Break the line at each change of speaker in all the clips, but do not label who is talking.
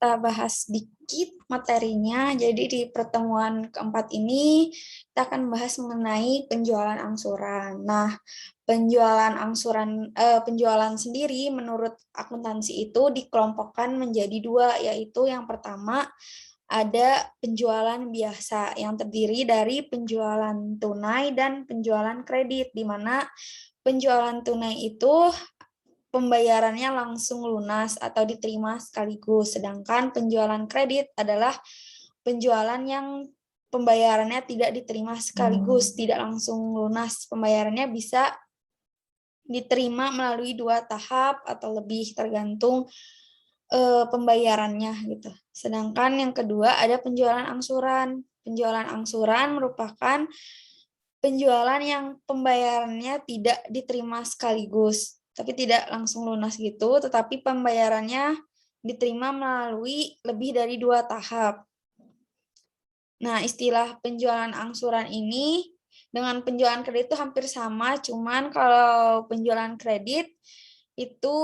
kita bahas dikit materinya. Jadi di pertemuan keempat ini kita akan bahas mengenai penjualan angsuran. Nah, penjualan sendiri menurut akuntansi itu dikelompokkan menjadi dua, yaitu yang pertama ada penjualan biasa yang terdiri dari penjualan tunai dan penjualan kredit, di mana penjualan tunai itu pembayarannya langsung lunas atau diterima sekaligus, sedangkan penjualan kredit adalah penjualan yang pembayarannya tidak diterima sekaligus, tidak langsung lunas. Pembayarannya bisa diterima melalui 2 tahap atau lebih tergantung pembayarannya gitu. Sedangkan yang kedua ada penjualan angsuran. Penjualan angsuran merupakan penjualan yang pembayarannya tidak diterima sekaligus, tapi tidak langsung lunas gitu, tetapi pembayarannya diterima melalui lebih dari 2 tahap. Nah, istilah penjualan angsuran ini dengan penjualan kredit itu hampir sama, cuman kalau penjualan kredit itu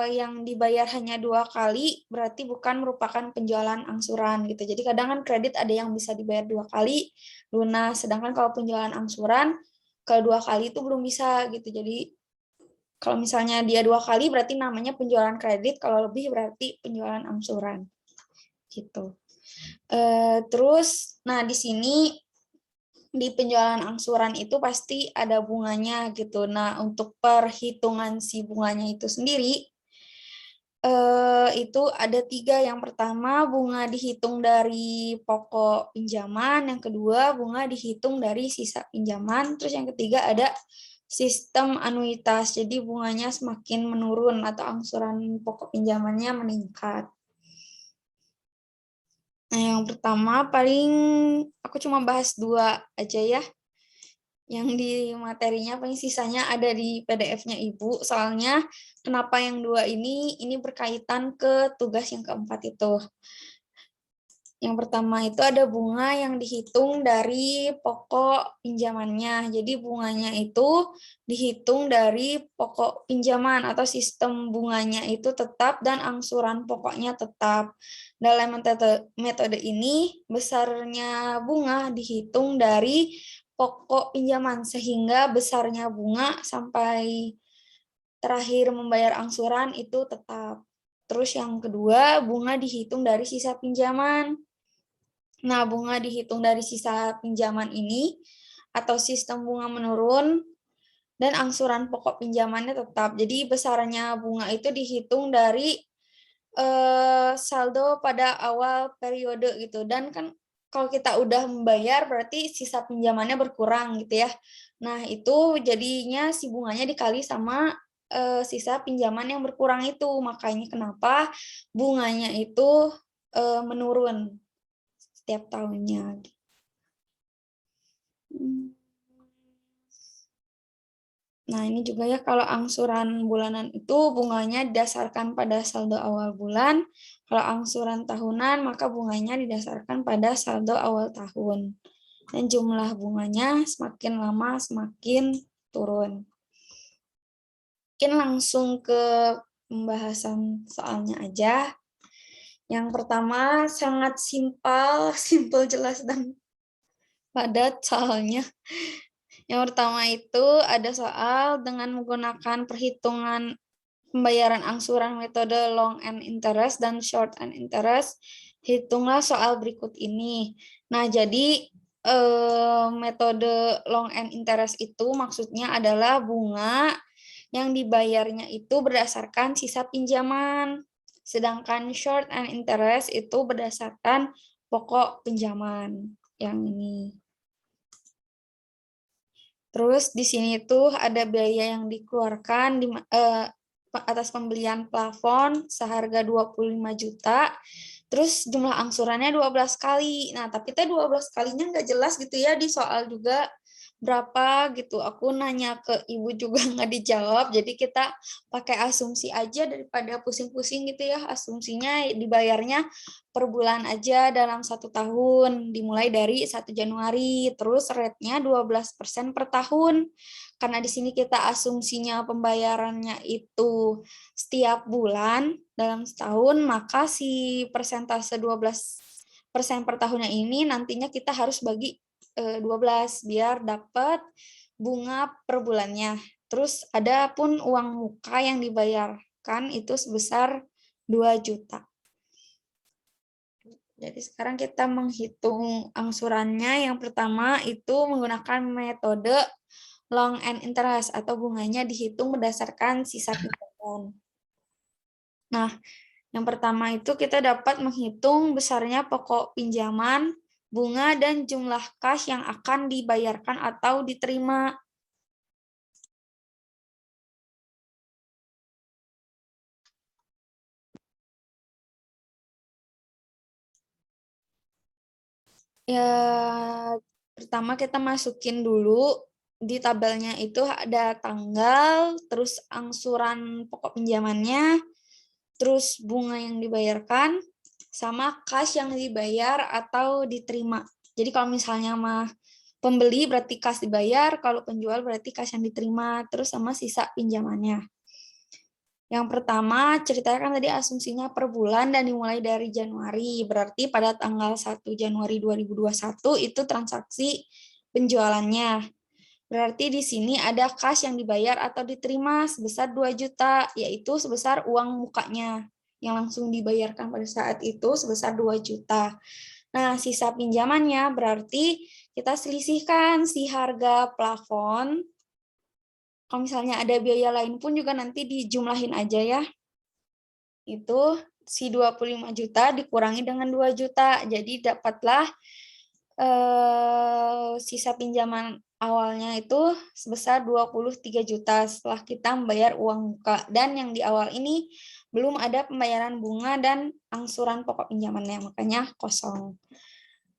yang dibayar hanya 2 kali, berarti bukan merupakan penjualan angsuran gitu. Jadi kadang kan kredit ada yang bisa dibayar 2 kali lunas, sedangkan kalau penjualan angsuran kalau 2 kali itu belum bisa gitu. Jadi kalau misalnya dia 2 kali berarti namanya penjualan kredit, kalau lebih berarti penjualan angsuran gitu. Terus, nah di sini di penjualan angsuran itu pasti ada bunganya gitu. Nah, untuk perhitungan si bunganya itu sendiri, itu ada 3. Yang pertama, bunga dihitung dari pokok pinjaman. Yang kedua, bunga dihitung dari sisa pinjaman. Terus yang ketiga ada sistem anuitas. Jadi bunganya semakin menurun atau angsuran pokok pinjamannya meningkat. Nah, yang pertama paling aku cuma bahas 2 aja ya. Yang di materinya paling sisanya ada di PDF-nya Ibu. Soalnya kenapa yang 2 ini berkaitan ke tugas yang keempat itu. Yang pertama itu ada bunga yang dihitung dari pokok pinjamannya. Jadi bunganya itu dihitung dari pokok pinjaman atau sistem bunganya itu tetap dan angsuran pokoknya tetap. Dalam metode ini, besarnya bunga dihitung dari pokok pinjaman sehingga besarnya bunga sampai terakhir membayar angsuran itu tetap. Terus yang kedua, bunga dihitung dari sisa pinjaman. Nah, bunga dihitung dari sisa pinjaman ini atau sistem bunga menurun dan angsuran pokok pinjamannya tetap. Jadi besarnya bunga itu dihitung dari saldo pada awal periode gitu. Dan kan kalau kita udah membayar berarti sisa pinjamannya berkurang gitu ya. Nah, itu jadinya si bunganya dikali sama sisa pinjaman yang berkurang itu. Makanya kenapa bunganya itu menurun setiap tahunnya. Nah, ini juga ya kalau angsuran bulanan itu bunganya didasarkan pada saldo awal bulan. Kalau angsuran tahunan maka bunganya didasarkan pada saldo awal tahun. Dan jumlah bunganya semakin lama semakin turun. Mungkin langsung ke pembahasan soalnya aja. Yang pertama sangat simpel, jelas dan padat soalnya. Yang pertama itu ada soal dengan menggunakan perhitungan pembayaran angsuran metode long end interest dan short end interest. Hitunglah soal berikut ini. Nah, jadi metode long end interest itu maksudnya adalah bunga yang dibayarnya itu berdasarkan sisa pinjaman. Sedangkan short end interest itu berdasarkan pokok pinjaman yang ini. Terus di sini tuh ada biaya yang dikeluarkan atas pembelian plafon seharga 25 juta. Terus jumlah angsurannya 12 kali. Nah, tapi itu 12 kalinya nggak jelas gitu ya di soal juga. berapa gitu. Aku nanya ke ibu juga nggak dijawab, jadi kita pakai asumsi aja daripada pusing-pusing gitu ya. Asumsinya dibayarnya per bulan aja dalam 1 tahun, dimulai dari 1 Januari, terus rate-nya 12% per tahun. Karena di sini kita asumsinya pembayarannya itu setiap bulan dalam setahun, maka si persentase 12% per tahunnya ini nantinya kita harus bagi 12 biar dapat bunga per bulannya. Terus ada pun uang muka yang dibayarkan itu sebesar 2 juta. Jadi sekarang kita menghitung angsurannya. Yang pertama itu menggunakan metode long end interest atau bunganya dihitung berdasarkan sisa pinjaman. Nah, yang pertama itu kita dapat menghitung besarnya pokok pinjaman, bunga, dan jumlah kas yang akan dibayarkan atau diterima. Ya, pertama kita masukin dulu di tabelnya itu ada tanggal, terus angsuran pokok pinjamannya, terus bunga yang dibayarkan, sama kas yang dibayar atau diterima. Jadi kalau misalnya mah pembeli berarti kas dibayar, kalau penjual berarti kas yang diterima, terus sama sisa pinjamannya. Yang pertama, ceritanya kan tadi asumsinya per bulan dan dimulai dari Januari. Berarti pada tanggal 1 Januari 2021 itu transaksi penjualannya. Berarti di sini ada kas yang dibayar atau diterima sebesar 2 juta, yaitu sebesar uang mukanya yang langsung dibayarkan pada saat itu sebesar 2 juta. Nah, sisa pinjamannya berarti kita selisihkan si harga plafon. Kalau misalnya ada biaya lain pun juga nanti dijumlahin aja ya. Itu si 25 juta dikurangi dengan 2 juta. Jadi dapatlah sisa pinjaman awalnya itu sebesar 23 juta setelah kita membayar uang muka. Dan yang di awal ini belum ada pembayaran bunga dan angsuran pokok pinjamannya, makanya kosong.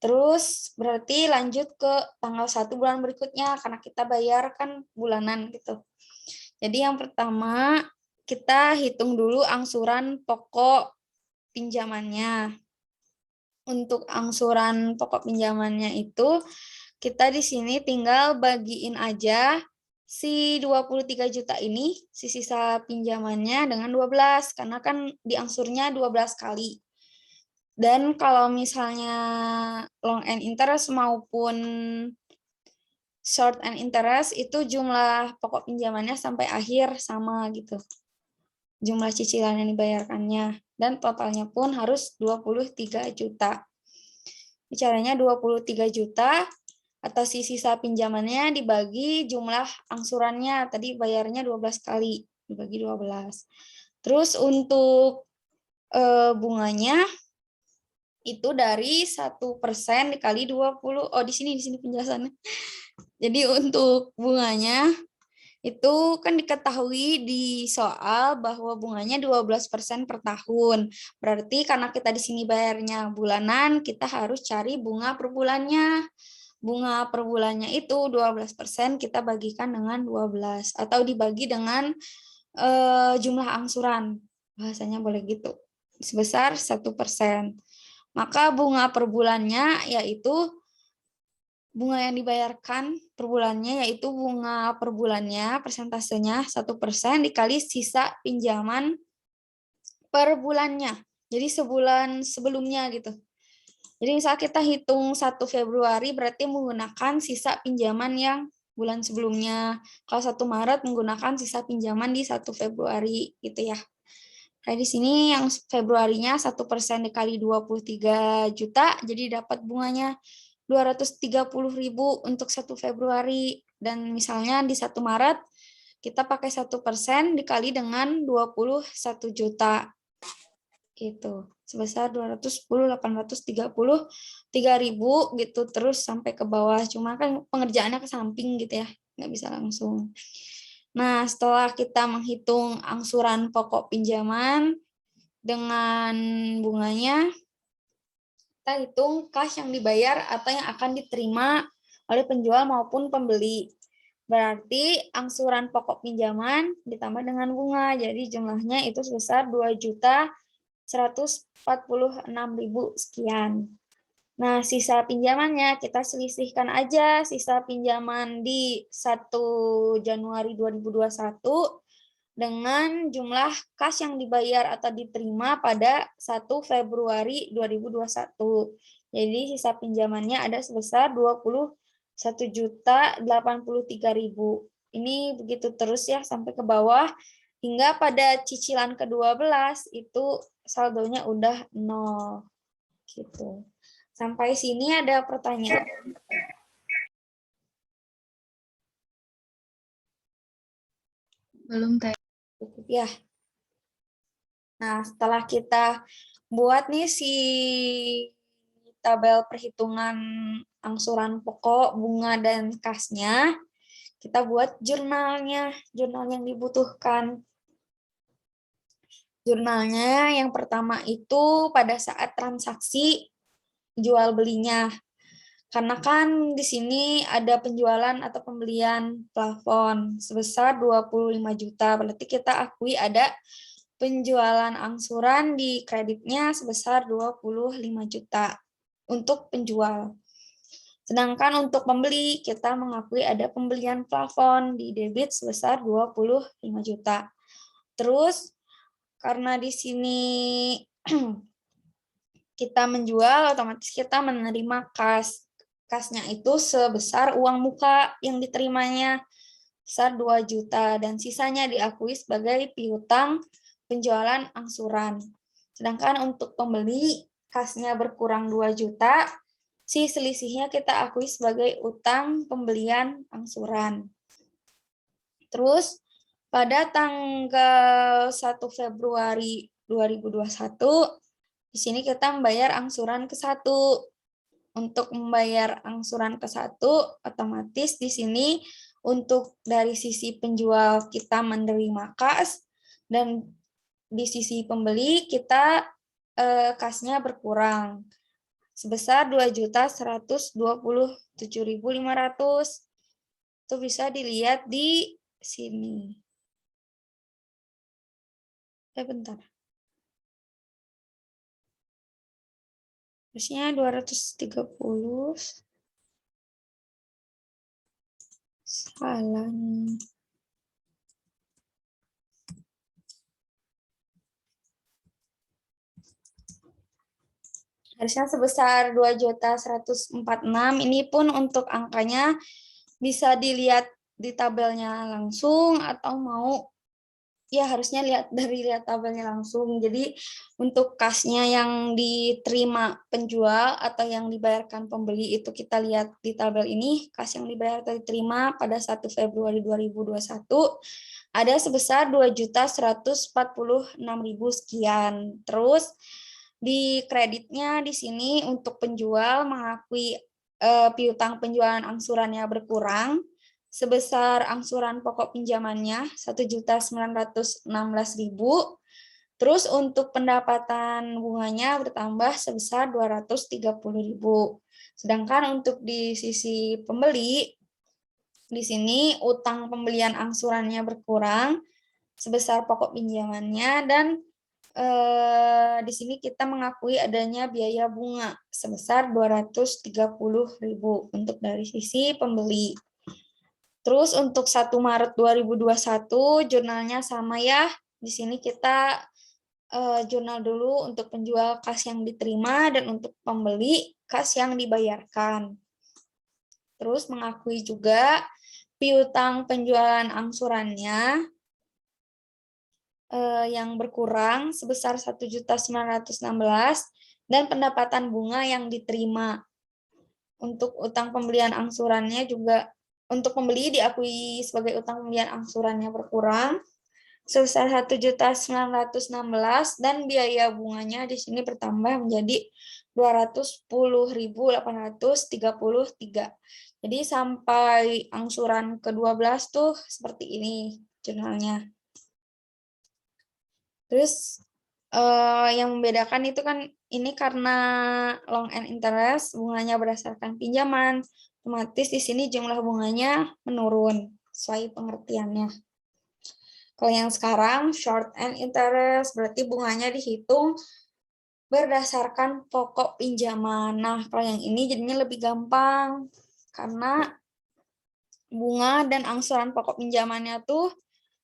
Terus berarti lanjut ke tanggal 1 bulan berikutnya karena kita bayar kan bulanan gitu. Jadi yang pertama kita hitung dulu angsuran pokok pinjamannya. Untuk angsuran pokok pinjamannya itu kita di sini tinggal bagiin aja si 23 juta ini, si sisa pinjamannya dengan 12 karena kan diangsurnya 12 kali. Dan kalau misalnya long end interest maupun short end interest itu jumlah pokok pinjamannya sampai akhir sama gitu. Jumlah cicilan yang dibayarkannya dan totalnya pun harus 23 juta. Bicaranya 23 juta atas sisa pinjamannya dibagi jumlah angsurannya tadi bayarnya 12 kali dibagi 12. Terus untuk bunganya itu dari 1% dikali 20. Oh, di sini penjelasannya. Jadi untuk bunganya itu kan diketahui di soal bahwa bunganya 12% per tahun. Berarti karena kita di sini bayarnya bulanan, kita harus cari bunga per bulannya. Bunga per bulannya itu 12% kita bagikan dengan 12 atau dibagi dengan jumlah angsuran. Bahasanya boleh gitu. Sebesar 1%. Maka bunga per bulannya yaitu bunga yang dibayarkan per bulannya yaitu bunga per bulannya persentasenya 1% dikali sisa pinjaman per bulannya. Jadi sebulan sebelumnya gitu. Jadi misal kita hitung 1 Februari berarti menggunakan sisa pinjaman yang bulan sebelumnya. Kalau 1 Maret menggunakan sisa pinjaman di 1 Februari gitu ya. Kayak di sini yang Februarinya 1% dikali 23 juta, jadi dapat bunganya 230.000 untuk 1 Februari. Dan misalnya di 1 Maret, kita pakai 1% dikali dengan 21 juta. Gitu. Sebesar 210.833.000 gitu, terus sampai ke bawah. Cuma kan pengerjaannya ke samping gitu ya, nggak bisa langsung. Nah, setelah kita menghitung angsuran pokok pinjaman dengan bunganya, kita hitung kas yang dibayar atau yang akan diterima oleh penjual maupun pembeli. Berarti angsuran pokok pinjaman ditambah dengan bunga. Jadi jumlahnya itu sebesar 2.146.000 sekian. Nah, sisa pinjamannya kita selisihkan aja sisa pinjaman di 1 Januari 2021 dengan jumlah kas yang dibayar atau diterima pada 1 Februari 2021. Jadi sisa pinjamannya ada sebesar 21.083.000. Ini begitu terus ya sampai ke bawah hingga pada cicilan ke-12 itu saldonya udah 0 gitu. Sampai sini ada pertanyaan?
Belum, Teh.
Cukup ya. Nah, setelah kita buat nih si tabel perhitungan angsuran pokok, bunga, dan kasnya, kita buat jurnalnya, jurnal yang dibutuhkan. Jurnalnya yang pertama itu pada saat transaksi jual belinya. Karena kan di sini ada penjualan atau pembelian plafon sebesar 25 juta. Berarti kita akui ada penjualan angsuran di kreditnya sebesar 25 juta untuk penjual. Sedangkan untuk pembeli, kita mengakui ada pembelian plafon di debit sebesar 25 juta. Terus, karena di sini kita menjual, otomatis kita menerima kas. Kasnya itu sebesar uang muka yang diterimanya, sebesar 2 juta, dan sisanya diakui sebagai piutang penjualan angsuran. Sedangkan untuk pembeli, kasnya berkurang 2 juta, si selisihnya kita akui sebagai utang pembelian angsuran. Terus, pada tanggal 1 Februari 2021, di sini kita membayar angsuran ke-1. Untuk membayar angsuran ke-1, otomatis di sini untuk dari sisi penjual kita menerima kas, dan di sisi pembeli kita kasnya berkurang sebesar 2.127.500. Itu bisa dilihat di sini. Bentar. Harusnya 230. Salah nih. Harusnya sebesar 2.146. Ini pun untuk angkanya bisa dilihat di tabelnya langsung atau mau ya harusnya lihat tabelnya langsung. Jadi untuk kasnya yang diterima penjual atau yang dibayarkan pembeli itu kita lihat di tabel ini. Kas yang dibayar atau diterima pada 1 Februari 2021 ada sebesar 2.146.000 sekian. Terus di kreditnya di sini untuk penjual mengakui piutang penjualan angsurannya berkurang sebesar angsuran pokok pinjamannya 1.916.000. Terus untuk pendapatan bunganya bertambah sebesar 230.000. Sedangkan untuk di sisi pembeli, di sini utang pembelian angsurannya berkurang sebesar pokok pinjamannya, dan di sini kita mengakui adanya biaya bunga sebesar 230.000 untuk dari sisi pembeli. Terus untuk 1 Maret 2021 jurnalnya sama ya. Di sini kita jurnal dulu untuk penjual kas yang diterima dan untuk pembeli kas yang dibayarkan. Terus mengakui juga piutang penjualan angsurannya yang berkurang sebesar 1.916 dan pendapatan bunga yang diterima. Untuk utang pembelian angsurannya juga untuk pembeli diakui sebagai utang pembelian angsurannya berkurang sebesar 1.916 dan biaya bunganya di sini bertambah menjadi 210.833. Jadi sampai angsuran ke-12 tuh seperti ini jurnalnya. Terus yang membedakan itu kan ini karena long end interest, bunganya berdasarkan pinjaman. Otomatis di sini jumlah bunganya menurun sesuai pengertiannya. Kalau yang sekarang short end interest berarti bunganya dihitung berdasarkan pokok pinjaman. Nah, kalau yang ini jadinya lebih gampang karena bunga dan angsuran pokok pinjamannya tuh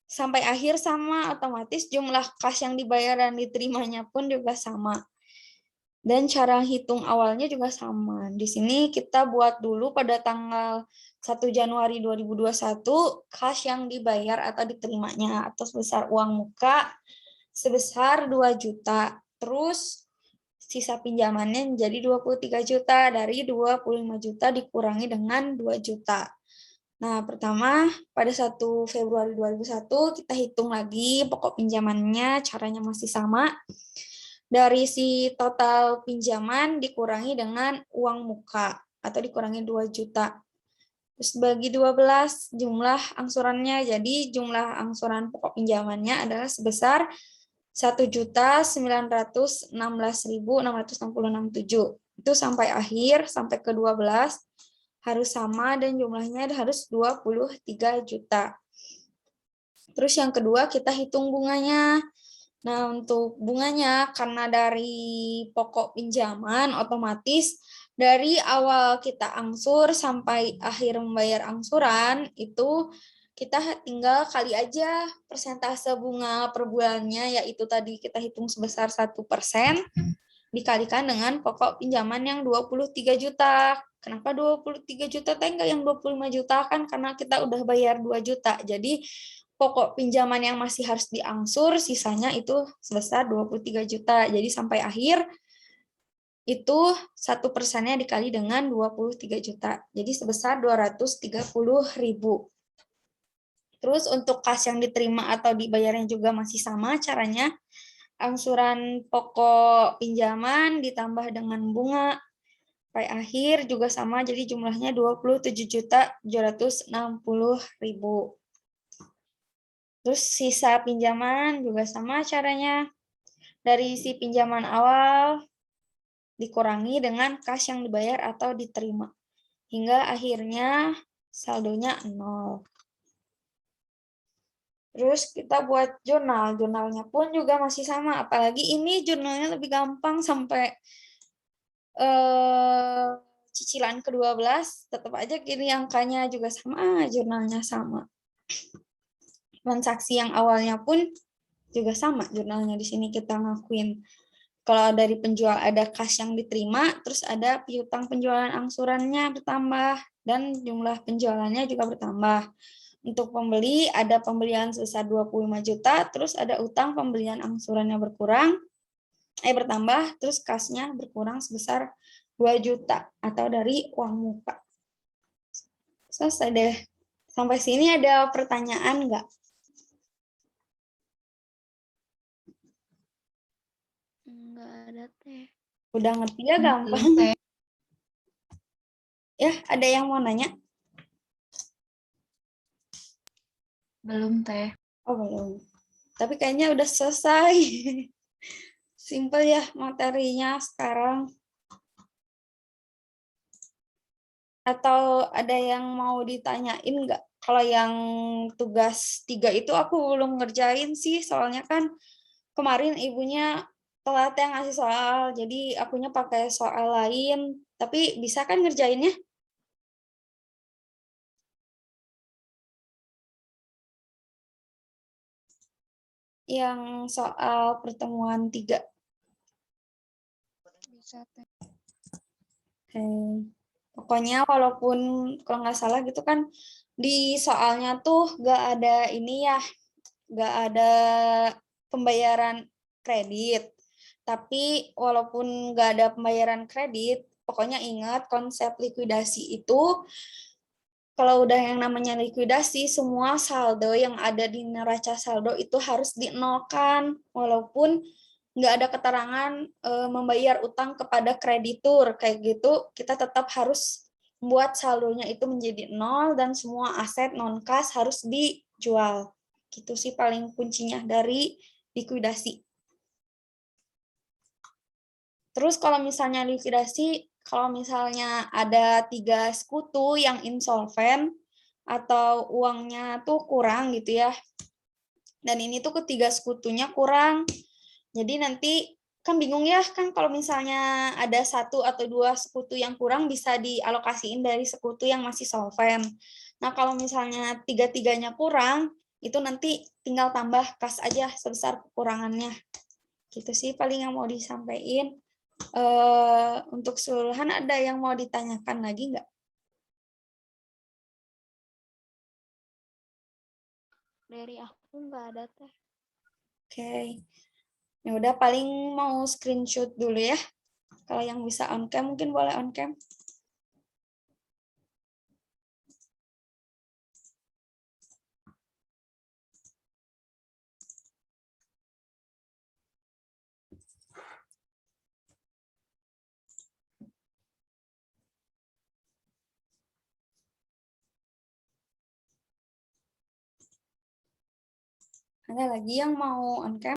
sampai akhir sama, otomatis jumlah kas yang dibayar dan diterimanya pun juga sama. Dan cara hitung awalnya juga sama. Di sini kita buat dulu pada tanggal 1 Januari 2021 kas yang dibayar atau diterimanya atau sebesar uang muka sebesar 2 juta. Terus sisa pinjamannya menjadi 23 juta, dari 25 juta dikurangi dengan 2 juta. Nah, pertama pada 1 Februari 2001 kita hitung lagi pokok pinjamannya, caranya masih sama. Dari si total pinjaman dikurangi dengan uang muka atau dikurangi 2 juta. Terus bagi 12 jumlah angsurannya. Jadi jumlah angsuran pokok pinjamannya adalah sebesar 1.916.666,7. Itu sampai akhir, sampai ke 12 harus sama dan jumlahnya harus 23 juta. Terus yang kedua kita hitung bunganya. Nah, untuk bunganya karena dari pokok pinjaman otomatis dari awal kita angsur sampai akhir membayar angsuran itu kita tinggal kali aja persentase bunga per bulannya, yaitu tadi kita hitung sebesar 1% dikalikan dengan pokok pinjaman yang 23 juta. Kenapa 23 juta? Enggak yang 25 juta kan karena kita udah bayar 2 juta. Jadi pokok pinjaman yang masih harus diangsur, sisanya itu sebesar 23 juta. Jadi sampai akhir itu 1%-nya dikali dengan 23 juta. Jadi sebesar 230.000. Terus untuk kas yang diterima atau dibayarnya juga masih sama caranya. Angsuran pokok pinjaman ditambah dengan bunga. Sampai akhir juga sama, jadi jumlahnya 27.760.000. Terus sisa pinjaman juga sama caranya. Dari si pinjaman awal dikurangi dengan kas yang dibayar atau diterima. Hingga akhirnya saldonya 0. Terus kita buat jurnal. Jurnalnya pun juga masih sama. Apalagi ini jurnalnya lebih gampang sampai cicilan ke-12. Tetap aja gini angkanya juga sama, jurnalnya sama. Transaksi yang awalnya pun juga sama jurnalnya. Di sini kita ngakuin kalau dari penjual ada kas yang diterima, terus ada piutang penjualan angsurannya bertambah dan jumlah penjualannya juga bertambah. Untuk pembeli ada pembelian sebesar 25 juta, terus ada utang pembelian angsurannya bertambah, terus kasnya berkurang sebesar 2 juta atau dari uang muka. Selesai deh. Sampai sini ada pertanyaan nggak?
Enggak ada, Teh.
Udah ngerti ya, gampang. Ya, ada yang mau nanya?
Belum, Teh.
Oh, belum. Tapi kayaknya udah selesai. Simple ya materinya sekarang. Atau ada yang mau ditanyain nggak? Kalau yang tugas 3 itu aku belum ngerjain sih, soalnya kan kemarin ibunya telat yang ngasih soal, jadi akunya pakai soal lain. Tapi bisa kan ngerjainnya? Yang soal pertemuan 3.
Bisa, Teh.
Oke. Pokoknya walaupun kalau nggak salah gitu kan di soalnya tuh nggak ada ini ya, nggak ada pembayaran kredit. Tapi walaupun nggak ada pembayaran kredit, pokoknya ingat konsep likuidasi itu, kalau udah yang namanya likuidasi, semua saldo yang ada di neraca saldo itu harus dinolkan, walaupun nggak ada keterangan membayar utang kepada kreditur, kayak gitu, kita tetap harus membuat saldonya itu menjadi 0 dan semua aset non-kas harus dijual. Gitu sih paling kuncinya dari likuidasi. Terus kalau misalnya likuidasi, kalau misalnya ada 3 sekutu yang insolven atau uangnya tuh kurang gitu ya. Dan ini tuh ketiga sekutunya kurang. Jadi nanti kan bingung ya kan kalau misalnya ada 1 atau 2 sekutu yang kurang bisa dialokasiin dari sekutu yang masih solven. Nah, kalau misalnya tiga-tiganya kurang, itu nanti tinggal tambah kas aja sebesar kekurangannya. Gitu sih paling yang mau disampaikan. Untuk keseluruhan ada yang mau ditanyakan lagi nggak?
Dari aku nggak ada teh.
Oke. Ya udah paling mau screenshot dulu ya. Kalau yang bisa on cam mungkin boleh on cam. Ada lagi yang mau on cam?